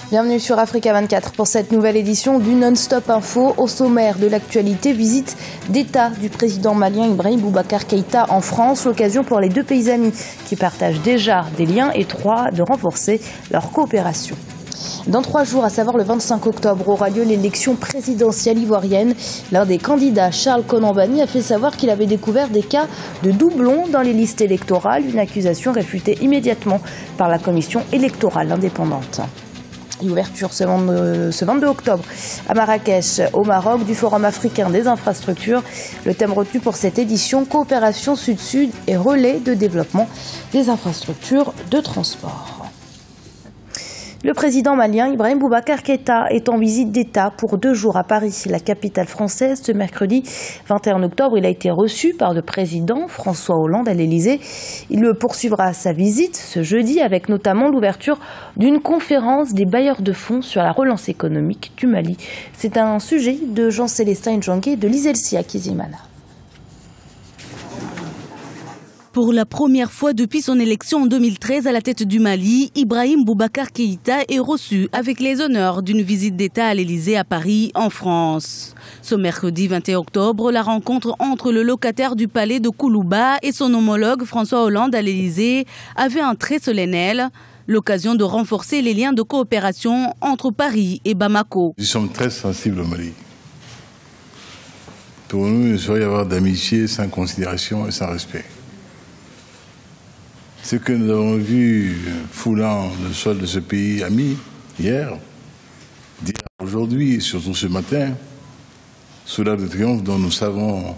Bienvenue sur Africa 24 pour cette nouvelle édition du Non-Stop Info. Au sommaire de l'actualité, visite d'État du président malien Ibrahim Boubacar Keïta en France. L'occasion pour les deux pays amis qui partagent déjà des liens étroits de renforcer leur coopération. Dans 3 jours, à savoir le 25 octobre, aura lieu l'élection présidentielle ivoirienne. L'un des candidats, Charles Konan Banny, a fait savoir qu'il avait découvert des cas de doublons dans les listes électorales. Une accusation réfutée immédiatement par la commission électorale indépendante. L'ouverture ce 22 octobre à Marrakech, au Maroc, du Forum africain des infrastructures. Le thème retenu pour cette édition, coopération sud-sud et relais de développement des infrastructures de transport. Le président malien Ibrahim Boubacar Keïta est en visite d'État pour 2 jours à Paris, la capitale française. Ce mercredi 21 octobre, il a été reçu par le président François Hollande à l'Élysée. Il poursuivra sa visite ce jeudi avec notamment l'ouverture d'une conférence des bailleurs de fonds sur la relance économique du Mali. C'est un sujet de Jean-Célestin Ndjangé et de Lizelsia Kizimana. Pour la première fois depuis son élection en 2013 à la tête du Mali, Ibrahim Boubacar Keïta est reçu avec les honneurs d'une visite d'État à l'Élysée à Paris, en France. Ce mercredi 21 octobre, la rencontre entre le locataire du palais de Koulouba et son homologue François Hollande à l'Élysée avait un trait solennel, l'occasion de renforcer les liens de coopération entre Paris et Bamako. Nous sommes très sensibles au Mali. Pour nous, il ne saurait y avoir d'amitié sans considération et sans respect. Ce que nous avons vu foulant le sol de ce pays ami hier, aujourd'hui et surtout ce matin, sous l'Arc de Triomphe dont nous savons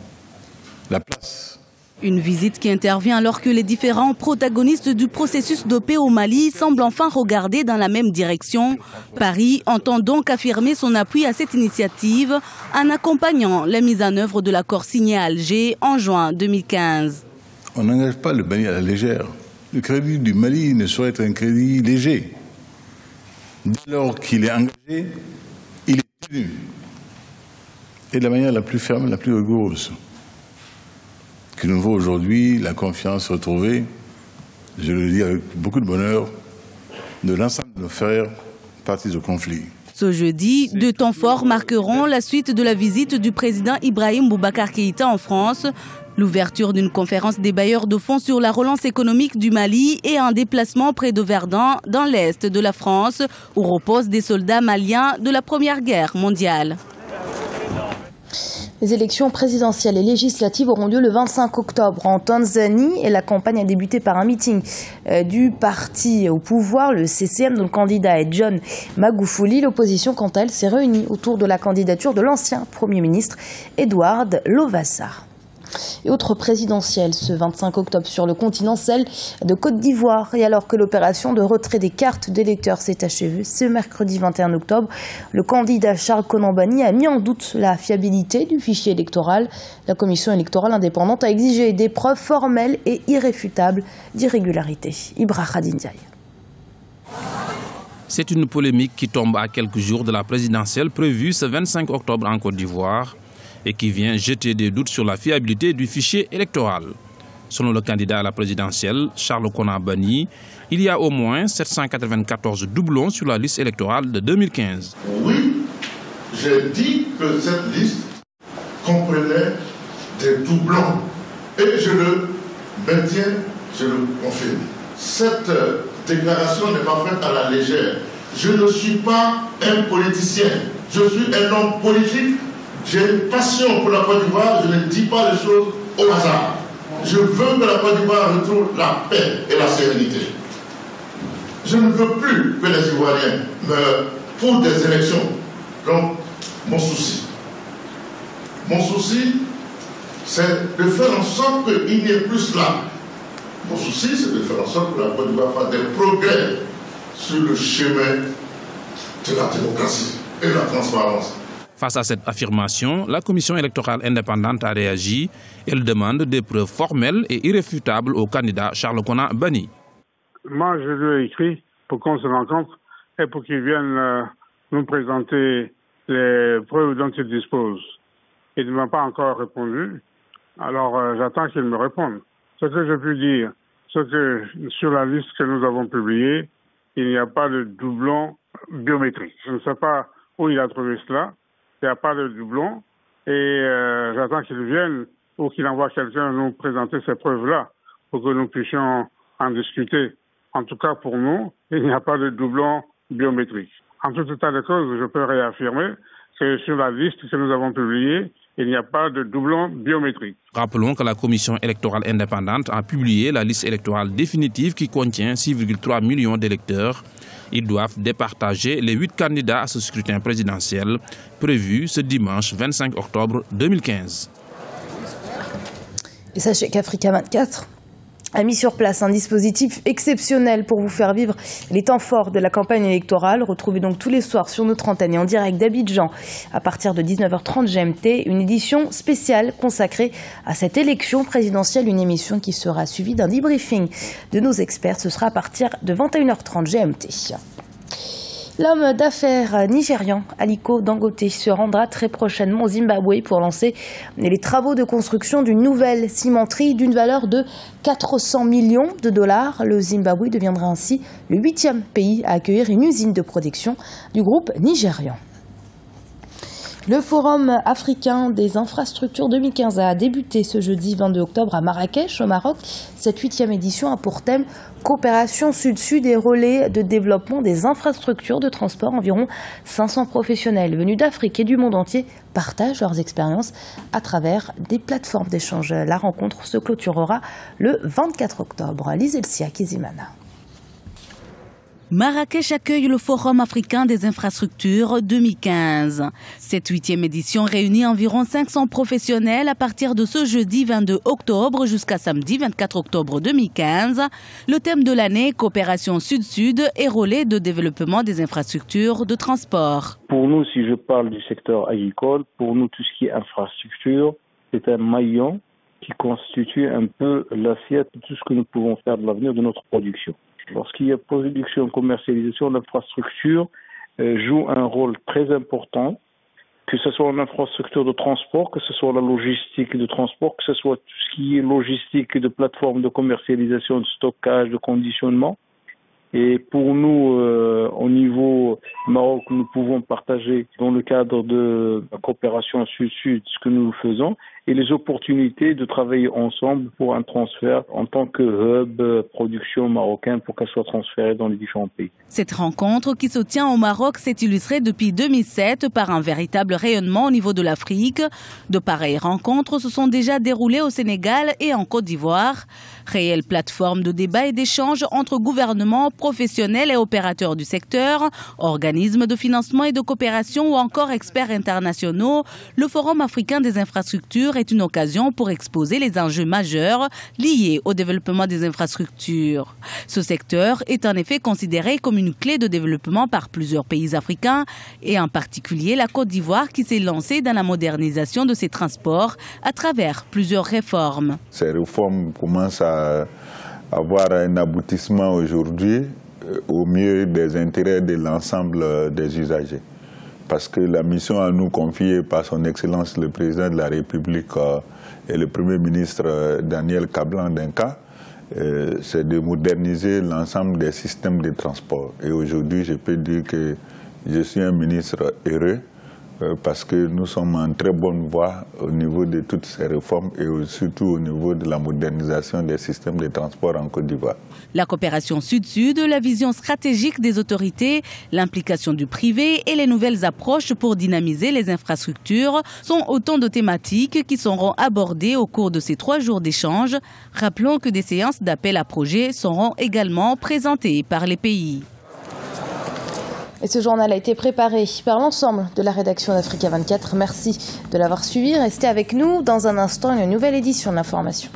la place. Une visite qui intervient alors que les différents protagonistes du processus de paix au Mali semblent enfin regarder dans la même direction. Paris entend donc affirmer son appui à cette initiative en accompagnant la mise en œuvre de l'accord signé à Alger en juin 2015. On n'engage pas le Mali à la légère. Le crédit du Mali ne saurait être un crédit léger. Dès lors qu'il est engagé, il est tenu. Et de la manière la plus ferme, la plus rigoureuse. Qui nous vaut aujourd'hui la confiance retrouvée, je le dis avec beaucoup de bonheur, de l'ensemble de nos frères partis au conflit. Ce jeudi, 2 temps forts marqueront la suite de la visite du président Ibrahim Boubacar Keïta en France. L'ouverture d'une conférence des bailleurs de fonds sur la relance économique du Mali et un déplacement près de Verdun, dans l'est de la France, où reposent des soldats maliens de la Première Guerre mondiale. Les élections présidentielles et législatives auront lieu le 25 octobre en Tanzanie et la campagne a débuté par un meeting du parti au pouvoir, le CCM, dont le candidat est John Magufuli. L'opposition, quant à elle, s'est réunie autour de la candidature de l'ancien Premier ministre Edward Lowassa. Et autre présidentielle ce 25 octobre sur le continent, celle de Côte d'Ivoire. Et alors que l'opération de retrait des cartes d'électeurs s'est achevée ce mercredi 21 octobre, le candidat Charles Konan Banny a mis en doute la fiabilité du fichier électoral. La commission électorale indépendante a exigé des preuves formelles et irréfutables d'irrégularité. Ibra Khadindiaï. C'est une polémique qui tombe à quelques jours de la présidentielle prévue ce 25 octobre en Côte d'Ivoire et qui vient jeter des doutes sur la fiabilité du fichier électoral. Selon le candidat à la présidentielle, Charles Konan Banny, il y a au moins 794 doublons sur la liste électorale de 2015. Oui, j'ai dit que cette liste comprenait des doublons et je le maintiens, je le confirme. Cette déclaration n'est pas faite à la légère. Je ne suis pas un politicien, je suis un homme politique. J'ai une passion pour la Côte d'Ivoire, je ne dis pas les choses au hasard. Je veux que la Côte d'Ivoire retrouve la paix et la sérénité. Je ne veux plus que les Ivoiriens meurent pour des élections. Donc, mon souci, c'est de faire en sorte qu'il n'y ait plus cela. Mon souci, c'est de faire en sorte que la Côte d'Ivoire fasse des progrès sur le chemin de la démocratie et de la transparence. Face à cette affirmation, la commission électorale indépendante a réagi. Elle demande des preuves formelles et irréfutables au candidat Charles Konan Banny. Moi, je lui ai écrit pour qu'on se rencontre et pour qu'il vienne nous présenter les preuves dont il dispose. Il ne m'a pas encore répondu, alors j'attends qu'il me réponde. Ce que je puis dire, c'est que sur la liste que nous avons publiée, il n'y a pas de doublon biométriques. Je ne sais pas où il a trouvé cela. Il n'y a pas de doublon. Et j'attends qu'il vienne ou qu'il envoie quelqu'un nous présenter ces preuves-là pour que nous puissions en discuter. En tout cas, pour nous, il n'y a pas de doublon biométrique. En tout état de cause, je peux réaffirmer que sur la liste que nous avons publiée, il n'y a pas de doublon biométrique. Rappelons que la Commission électorale indépendante a publié la liste électorale définitive qui contient 6,3 millions d'électeurs. Ils doivent départager les 8 candidats à ce scrutin présidentiel prévu ce dimanche 25 octobre 2015. Et sachez qu'Africa 24 a mis sur place un dispositif exceptionnel pour vous faire vivre les temps forts de la campagne électorale. Retrouvez donc tous les soirs sur notre antenne et en direct d'Abidjan à partir de 19h30 GMT, une édition spéciale consacrée à cette élection présidentielle, une émission qui sera suivie d'un debriefing de nos experts. Ce sera à partir de 21h30 GMT. L'homme d'affaires nigérian Aliko Dangote se rendra très prochainement au Zimbabwe pour lancer les travaux de construction d'une nouvelle cimenterie d'une valeur de 400 millions de dollars. Le Zimbabwe deviendra ainsi le 8e pays à accueillir une usine de production du groupe nigérian. Le Forum africain des infrastructures 2015 a débuté ce jeudi 22 octobre à Marrakech, au Maroc. Cette 8e édition a pour thème coopération sud-sud et relais de développement des infrastructures de transport. Environ 500 professionnels venus d'Afrique et du monde entier partagent leurs expériences à travers des plateformes d'échange. La rencontre se clôturera le 24 octobre. Liselsia Kizimana. Marrakech accueille le Forum africain des infrastructures 2015. Cette 8e édition réunit environ 500 professionnels à partir de ce jeudi 22 octobre jusqu'à samedi 24 octobre 2015. Le thème de l'année, coopération sud-sud et relais de développement des infrastructures de transport. Pour nous, si je parle du secteur agricole, pour nous, tout ce qui est infrastructure, c'est un maillon qui constitue un peu l'assiette de tout ce que nous pouvons faire de l'avenir de notre production. Lorsqu'il y a production, commercialisation, l'infrastructure joue un rôle très important, que ce soit en infrastructure de transport, que ce soit la logistique de transport, que ce soit tout ce qui est logistique de plateforme de commercialisation, de stockage, de conditionnement. Et pour nous, au niveau Maroc, nous pouvons partager dans le cadre de la coopération sud-sud ce que nous faisons et les opportunités de travailler ensemble pour un transfert en tant que hub production marocain pour qu'elle soit transférée dans les différents pays. Cette rencontre qui se tient au Maroc s'est illustrée depuis 2007 par un véritable rayonnement au niveau de l'Afrique. De pareilles rencontres se sont déjà déroulées au Sénégal et en Côte d'Ivoire. Réelle plateforme de débat et d'échange entre gouvernements, professionnels et opérateurs du secteur, organismes de financement et de coopération ou encore experts internationaux, le Forum africain des infrastructures est une occasion pour exposer les enjeux majeurs liés au développement des infrastructures. Ce secteur est en effet considéré comme une clé de développement par plusieurs pays africains et en particulier la Côte d'Ivoire qui s'est lancée dans la modernisation de ses transports à travers plusieurs réformes. Ces réformes commencent à avoir un aboutissement aujourd'hui au mieux des intérêts de l'ensemble des usagers. Parce que la mission à nous confiée par son Excellence le Président de la République et le Premier ministre Daniel Kablan-Denka, c'est de moderniser l'ensemble des systèmes de transport. Et aujourd'hui, je peux dire que je suis un ministre heureux parce que nous sommes en très bonne voie au niveau de toutes ces réformes et surtout au niveau de la modernisation des systèmes de transport en Côte d'Ivoire. La coopération sud-sud, la vision stratégique des autorités, l'implication du privé et les nouvelles approches pour dynamiser les infrastructures sont autant de thématiques qui seront abordées au cours de ces 3 jours d'échange. Rappelons que des séances d'appel à projets seront également présentées par les pays. Et ce journal a été préparé par l'ensemble de la rédaction d'Africa 24. Merci de l'avoir suivi. Restez avec nous. Dans un instant, une nouvelle édition de l'information.